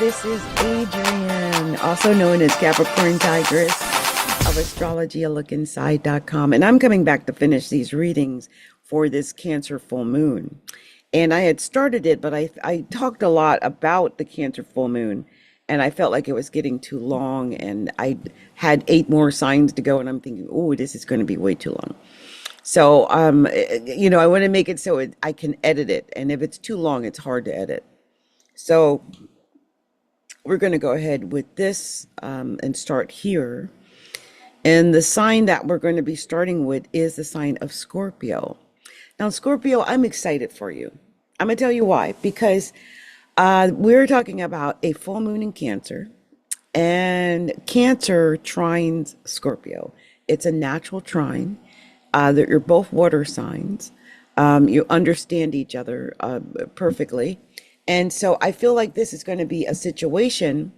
this is Adrienne, also known as Capricorntigress of astrologyalookInside.com. And I'm coming back to finish these readings for this Cancer full moon. And I had started it, but I talked a lot about the Cancer full moon, and I felt like it was getting too long, and I had 8 more signs to go, and I'm thinking, oh, this is going to be way too long. So, I want to make it so I can edit it, and if it's too long, it's hard to edit. So we're going to go ahead with this and start here. And the sign that we're going to be starting with is the sign of Scorpio. Now, Scorpio, I'm excited for you. I'm going to tell you why. Because we're talking about a full moon in Cancer, and Cancer trines Scorpio. It's a natural trine. That you're both water signs. You understand each other perfectly. And so I feel like this is going to be a situation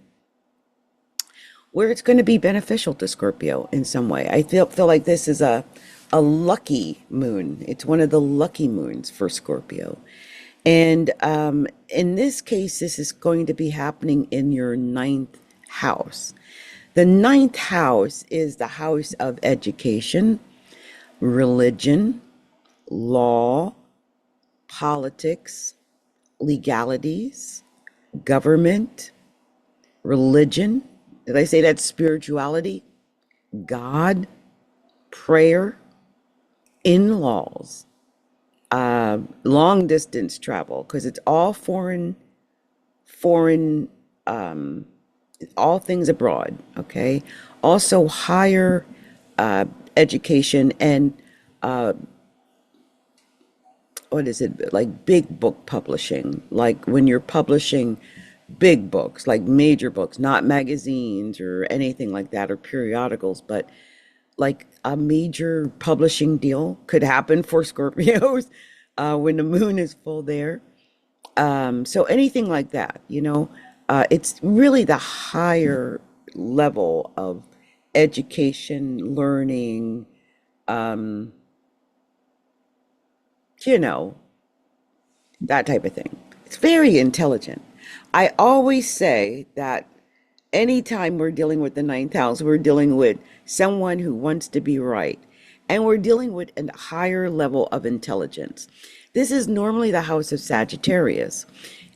where it's going to be beneficial to Scorpio in some way. I feel like this is a lucky moon. It's one of the lucky moons for Scorpio. And in this case, this is going to be happening in your 9th house. The 9th house is the house of education, religion, law, politics, legalities, government, religion. Did I say that? Spirituality, God, prayer, in-laws, long distance travel, because it's all foreign, all things abroad. Okay. Also higher education and what is it, like big book publishing, like when you're publishing big books, like major books, not magazines or anything like that, or periodicals, but like a major publishing deal could happen for Scorpios when the moon is full there. So anything like that, it's really the higher level of education, learning, that type of thing. It's very intelligent. I always say that anytime we're dealing with the 9th house, we're dealing with someone who wants to be right. And we're dealing with a higher level of intelligence. This is normally the house of Sagittarius,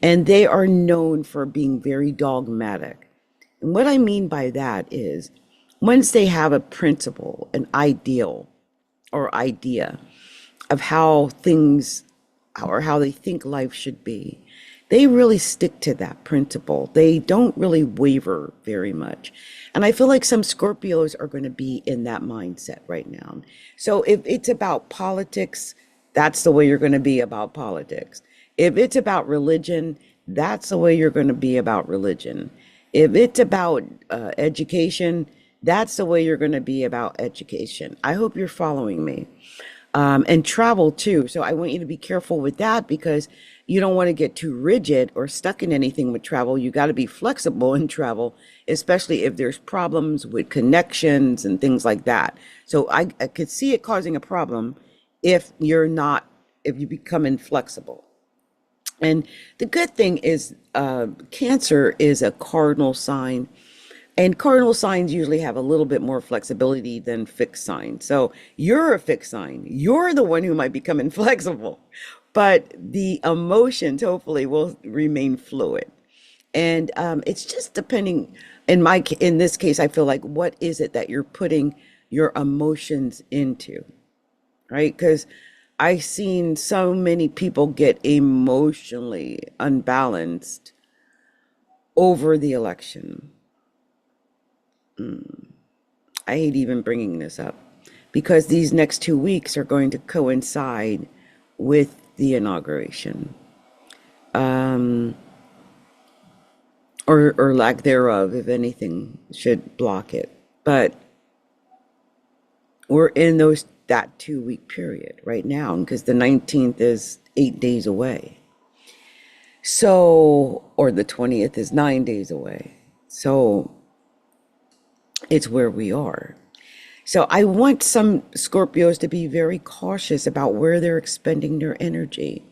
and they are known for being very dogmatic. And what I mean by that is, once they have a principle, an ideal or idea of how things or how they think life should be, they really stick to that principle. They don't really waver very much. And I feel like some Scorpios are going to be in that mindset right now. So if it's about politics, that's the way you're going to be about politics. If it's about religion, that's the way you're going to be about religion. If it's about education, that's the way you're going to be about education. I hope you're following me. And travel too. So I want you to be careful with that, because you don't want to get too rigid or stuck in anything with travel. You got to be flexible in travel, especially if there's problems with connections and things like that. So I could see it causing a problem if if you become inflexible. And the good thing is Cancer is a cardinal sign. And cardinal signs usually have a little bit more flexibility than fixed signs. So you're a fixed sign. You're the one who might become inflexible, but the emotions hopefully will remain fluid. And it's just depending. In this case, I feel like, what is it that you're putting your emotions into, right? Because I've seen so many people get emotionally unbalanced over the election. I hate even bringing this up, because these next 2 weeks are going to coincide with the inauguration, or lack thereof, if anything should block it. But we're in that 2 week period right now, because the 19th is 8 days away. So, or the 20th is 9 days away. So it's where we are. So I want some Scorpios to be very cautious about where they're expending their energy.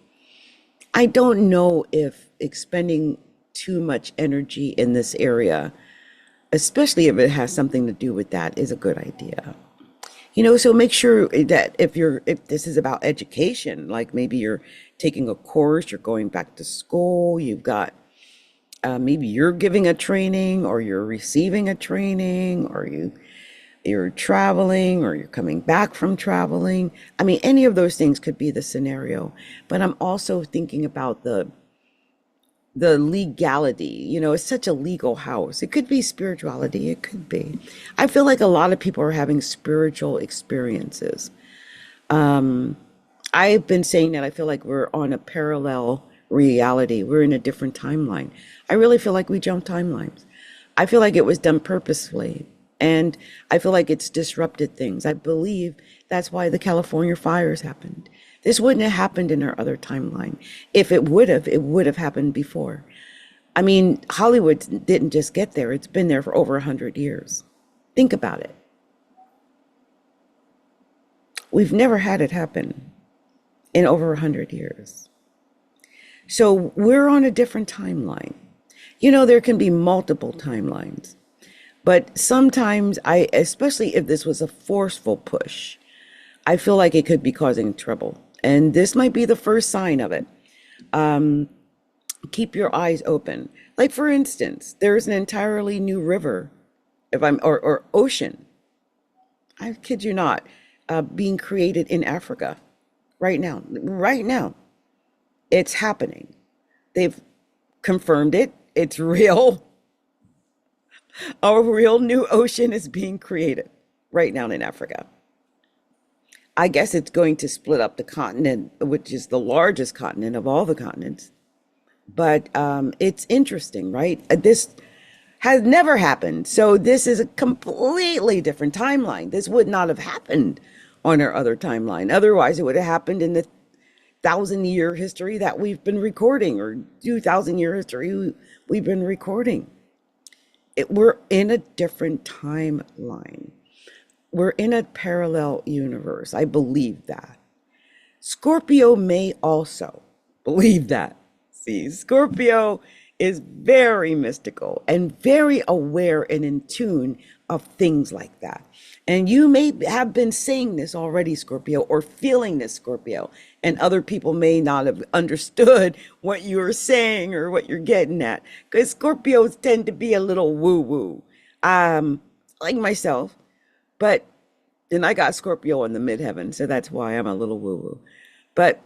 I don't know if expending too much energy in this area, especially if it has something to do with that, is a good idea. So make sure that if this is about education, like maybe you're taking a course, you're going back to school, you've got maybe you're giving a training or you're receiving a training or you're traveling or you're coming back from traveling. I mean, any of those things could be the scenario. But I'm also thinking about the legality. It's such a legal house. It could be spirituality. It could be. I feel like a lot of people are having spiritual experiences. I've been saying that I feel like we're on a parallel reality. We're in a different timeline. I really feel like we jumped timelines. I feel like it was done purposefully. And I feel like it's disrupted things. I believe that's why the California fires happened. This wouldn't have happened in our other timeline. If it would have happened before. I mean, Hollywood didn't just get there. It's been there for over 100 years. Think about it. We've never had it happen in over 100 years. So we're on a different timeline. There can be multiple timelines. But sometimes especially if this was a forceful push, I feel like it could be causing trouble. And this might be the first sign of it. Keep your eyes open. Like, for instance, there's an entirely new river, or ocean, I kid you not, being created in Africa right now. Right now, it's happening. They've confirmed it. It's real. A real new ocean is being created right now in Africa. I guess it's going to split up the continent, which is the largest continent of all the continents. But it's interesting, right? This has never happened. So this is a completely different timeline. This would not have happened on our other timeline. Otherwise, it would have happened in the 1,000-year history that we've been recording, or 2,000-year history we've been recording. We're in a different timeline. We're in a parallel universe. I believe that. Scorpio may also believe that. See, Scorpio is very mystical and very aware and in tune of things like that. And you may have been saying this already, Scorpio, or feeling this, Scorpio, and other people may not have understood what you were saying or what you're getting at. Because Scorpios tend to be a little woo-woo, like myself. But then I got Scorpio in the midheaven, so that's why I'm a little woo-woo. But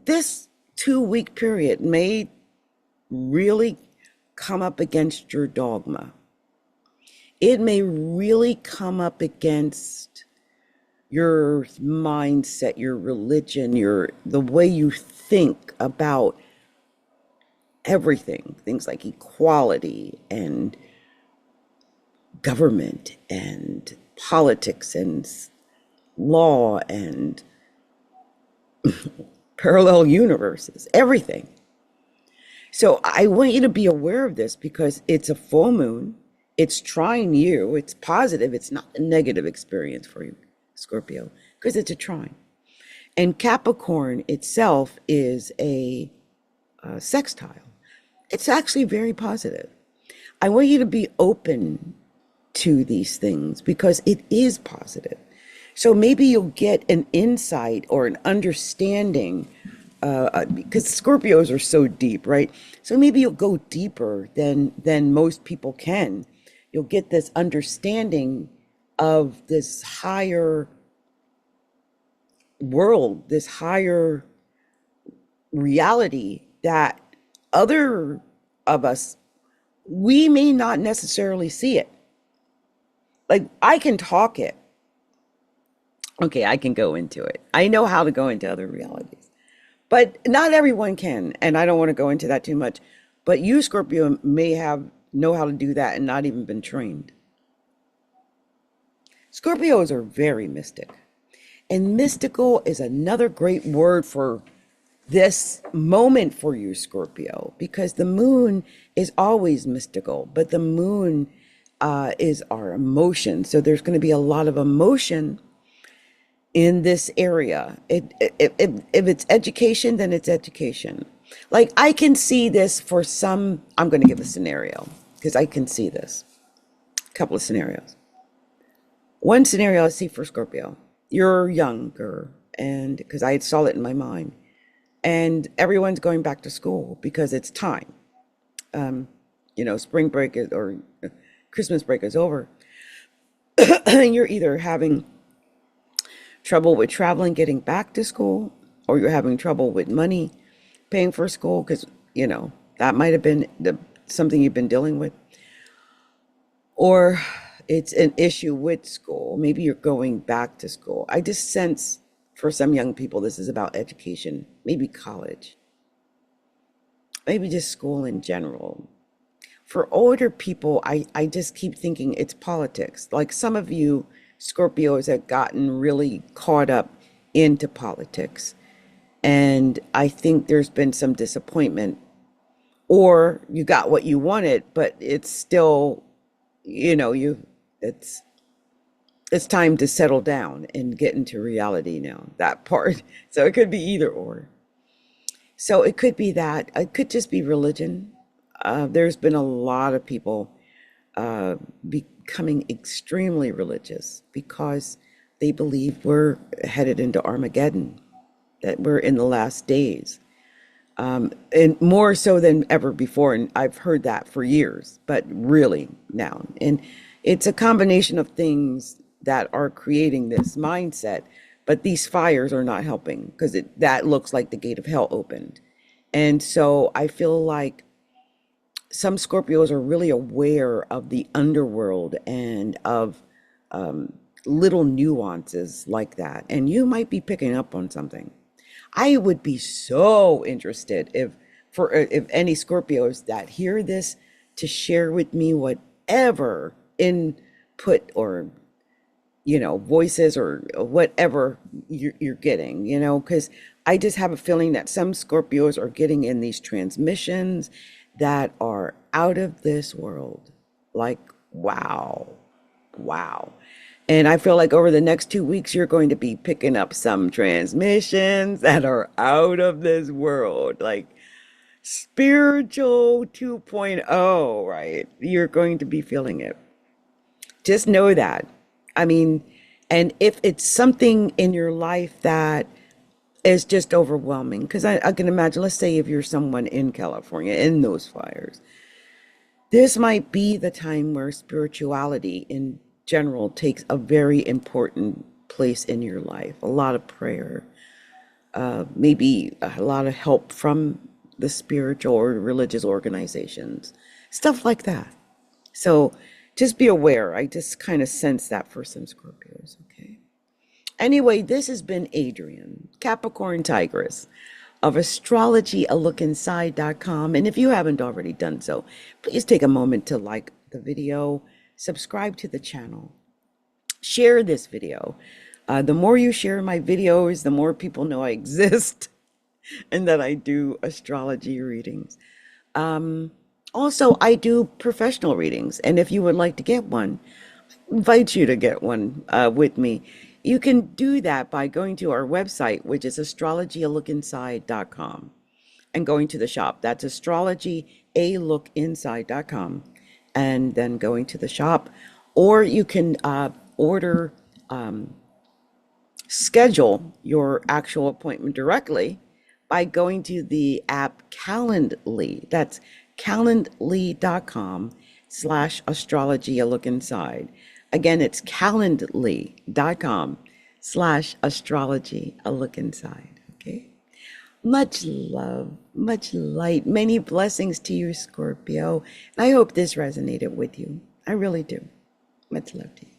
this 2-week period may really come up against your dogma. It may really come up against your mindset, your religion, the way you think about everything, things like equality and government and politics and law and parallel universes, everything. So I want you to be aware of this because it's a full moon. It's trine you. It's positive. It's not a negative experience for you, Scorpio, because it's a trine. And Capricorn itself is a sextile. It's actually very positive. I want you to be open to these things because it is positive. So maybe you'll get an insight or an understanding because Scorpios are so deep, right? So maybe you'll go deeper than most people can. You'll get this understanding of this higher world, this higher reality that other of us, we may not necessarily see it. Like, I can talk it. Okay, I can go into it. I know how to go into other realities. But not everyone can, and I don't want to go into that too much. But you, Scorpio, may know how to do that and not even been trained. Scorpios are very mystic. And mystical is another great word for this moment for you, Scorpio, because the moon is always mystical, but the moon is our emotion. So there's going to be a lot of emotion in this area. If it's education, then it's education. Like I can see this for some, I'm going to give a scenario because I can see this. A couple of scenarios. One scenario I see for Scorpio, you're younger, and because I saw it in my mind, and everyone's going back to school because it's time. Spring break is, or Christmas break is over. And you're either having trouble with traveling, getting back to school, or you're having trouble with money paying for school because, that might have been something you've been dealing with. Or it's an issue with school. Maybe you're going back to school. I just sense for some young people, this is about education, maybe college, maybe just school in general. For older people, I just keep thinking it's politics. Like some of you Scorpios have gotten really caught up into politics. And I think there's been some disappointment, or you got what you wanted, but it's still, it's time to settle down and get into reality now, that part. So it could be either or. So it could be that. It could just be religion. There's been a lot of people becoming extremely religious because they believe we're headed into Armageddon, that we're in the last days. And more so than ever before. And I've heard that for years, but really now. And it's a combination of things that are creating this mindset, but these fires are not helping because that looks like the gate of hell opened. And so I feel like some Scorpios are really aware of the underworld and of little nuances like that. And you might be picking up on something. I would be so interested if any Scorpios that hear this to share with me whatever input or voices or whatever you're getting, because I just have a feeling that some Scorpios are getting in these transmissions that are out of this world. Like, wow. And I feel like over the next 2 weeks, you're going to be picking up some transmissions that are out of this world, like spiritual 2.0, right? You're going to be feeling it. Just know that. I mean, and if it's something in your life that is just overwhelming, because I can imagine, let's say if you're someone in California in those fires, this might be the time where spirituality in general takes a very important place in your life. A lot of prayer, maybe a lot of help from the spiritual or religious organizations, stuff like that. So just be aware. I just kind of sense that for some Scorpios, okay? Anyway, this has been Adrienne, Capricorntigress of astrologyalookinside.com. And if you haven't already done so, please take a moment to like the video, subscribe to the channel, share this video. The more you share my videos, the more people know I exist and that I do astrology readings. Also, I do professional readings. And if you would like to get one, I invite you to get one with me. You can do that by going to our website, which is astrologyalookinside.com, and going to the shop. That's astrologyalookinside.com, and then going to the shop. Or you can schedule your actual appointment directly by going to the app Calendly. That's calendly.com/astrologyalookinside. Again, it's calendly.com/astrologyalookinside. Okay. Much love, much light, many blessings to you, Scorpio. And I hope this resonated with you. I really do. Much love to you.